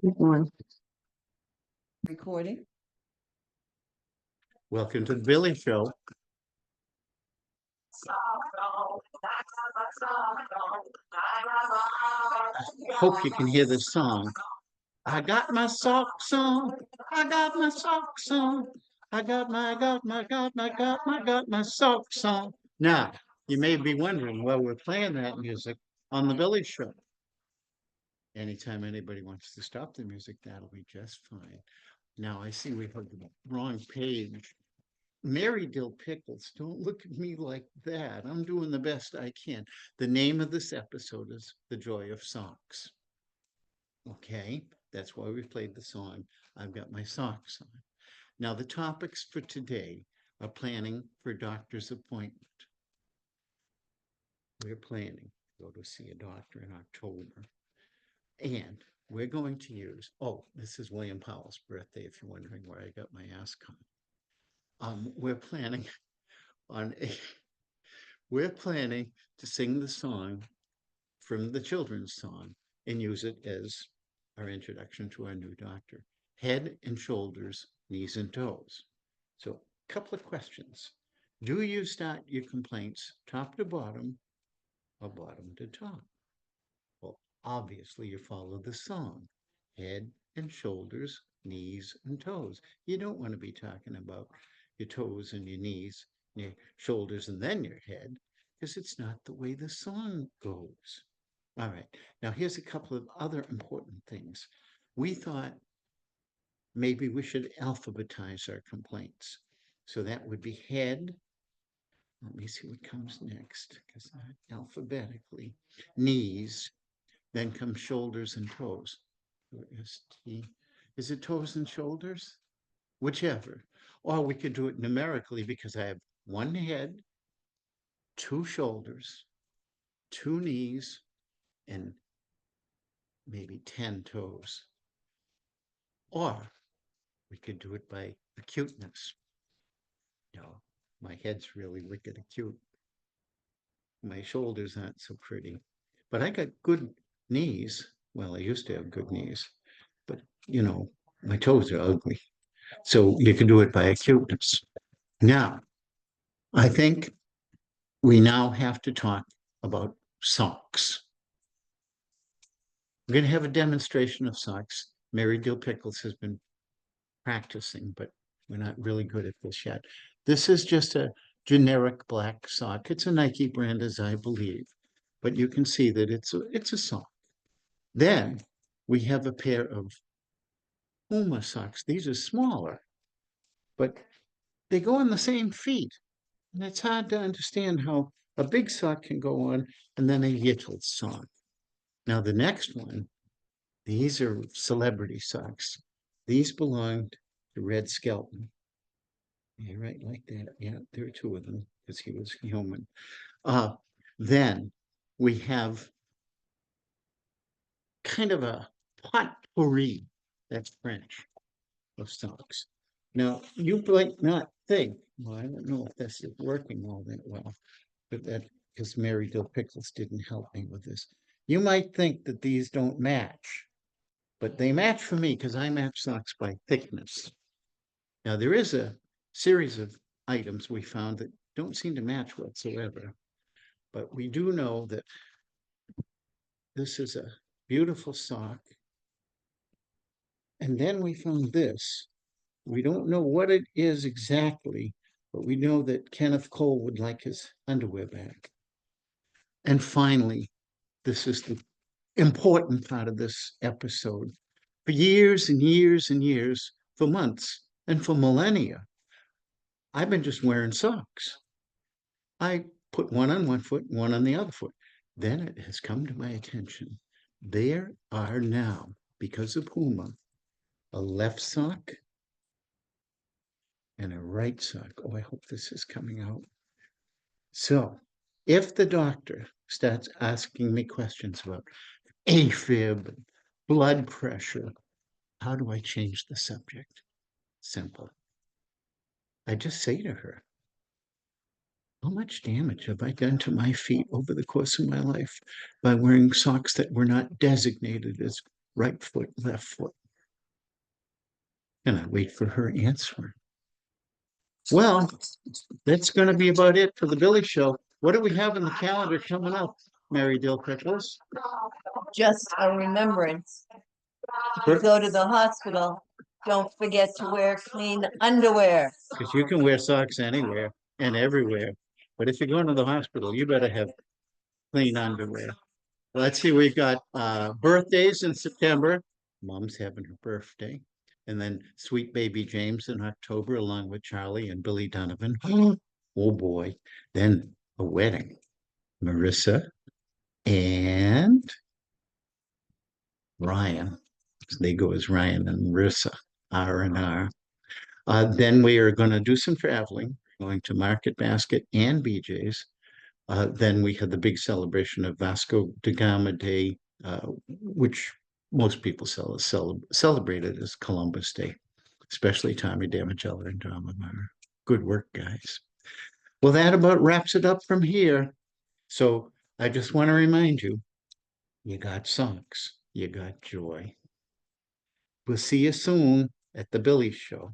One. Recording. Welcome to the Billy Show. I hope you can hear this song. I got my socks on. I got my socks on. I got my socks on. Now, you may be wondering, well, we're playing that music on the Billy Show. Anytime anybody wants to stop the music, that'll be just fine. Now, I see we have the wrong page. Mary Dill Pickles, don't look at me like that. I'm doing the best I can. The name of this episode is The Joy of Socks. Okay, that's why we played the song, I've Got My Socks On. Now, the topics for today are planning for doctor's appointment. We're planning to go to see a doctor in October. And we're going to use, oh, this is William Powell's birthday, if you're wondering where I got my ass come. We're planning on we're planning to sing the song from the children's song and use it as our introduction to our new doctor. Head and shoulders, knees and toes. So a couple of questions. Do you start your complaints top to bottom or bottom to top? Well, obviously you follow the song. Head and shoulders, knees and toes. You don't want to be talking about your toes and your knees, your shoulders, and then your head, because it's not the way the song goes. All right. Now, here's a couple of other important things. We thought maybe we should alphabetize our complaints. So that would be head. Let me see what comes next, because alphabetically, knees, then come shoulders and toes. Is it toes and shoulders? Whichever. Or we could do it numerically because I have one head, two shoulders, two knees, and maybe 10 toes. Or we could do it by acuteness. No, my head's really wicked acute. My shoulders aren't so pretty. But I got good knees. Well, I used to have good knees. But, you know, my toes are ugly. So you can do it by acuteness. Now, I think we now have to talk about socks. We're going to have a demonstration of socks. Mary Dill Pickles has been practicing, but we're not really good at this yet. This is just a generic black sock. It's a Nike brand, as I believe, but you can see that it's a sock. Then we have a pair of Puma socks. These are smaller, but they go on the same feet. And it's hard to understand how a big sock can go on and then a little sock. Now, the next one, these are celebrity socks. These belonged to Red Skelton. Yeah, right, like that. Yeah, there are two of them because he was human. Then we have kind of a potpourri, that's French, of socks. Now, you might not think, well, I don't know if this is working all that well, but that because Mary Dill Pickles didn't help me with this. You might think that these don't match, but they match for me because I match socks by thickness. Now, there is a series of items we found that don't seem to match whatsoever, but we do know that this is a beautiful sock. And then we found this. We don't know what it is exactly, but we know that Kenneth Cole would like his underwear back. And finally, this is the important part of this episode. For years and years and years, for months and for millennia, I've been just wearing socks. I put one on one foot, one on the other foot. Then it has come to my attention. There are now, because of Puma, a left sock and a right sock. Oh, I hope this is coming out. So if the doctor starts asking me questions about AFib, blood pressure, how do I change the subject? Simple. I just say to her, how much damage have I done to my feet over the course of my life by wearing socks that were not designated as right foot, left foot. And I wait for her answer. Well, that's going to be about it for the Billy Show. What do we have in the calendar coming up, Mary Dill Pickles? Just a remembrance. If you go to the hospital, don't forget to wear clean underwear. Because you can wear socks anywhere and everywhere. But if you're going to the hospital, you better have clean underwear. Let's see, we've got birthdays in September. Mom's having her birthday. And then sweet baby James in October, along with Charlie and Billy Donovan. Oh boy. Then a wedding. Marissa and Ryan. They go as Ryan and Marissa, R&R. Then we are going to do some traveling, going to Market Basket and BJ's. Then we had the big celebration of Vasco da Gama Day, which most people celebrate it as Columbus Day, especially Tommy Damagella and Drama Mar. Good work, guys. Well, that about wraps it up from here. So I just want to remind you, you got socks, you got joy. We'll see you soon at the Billy Show.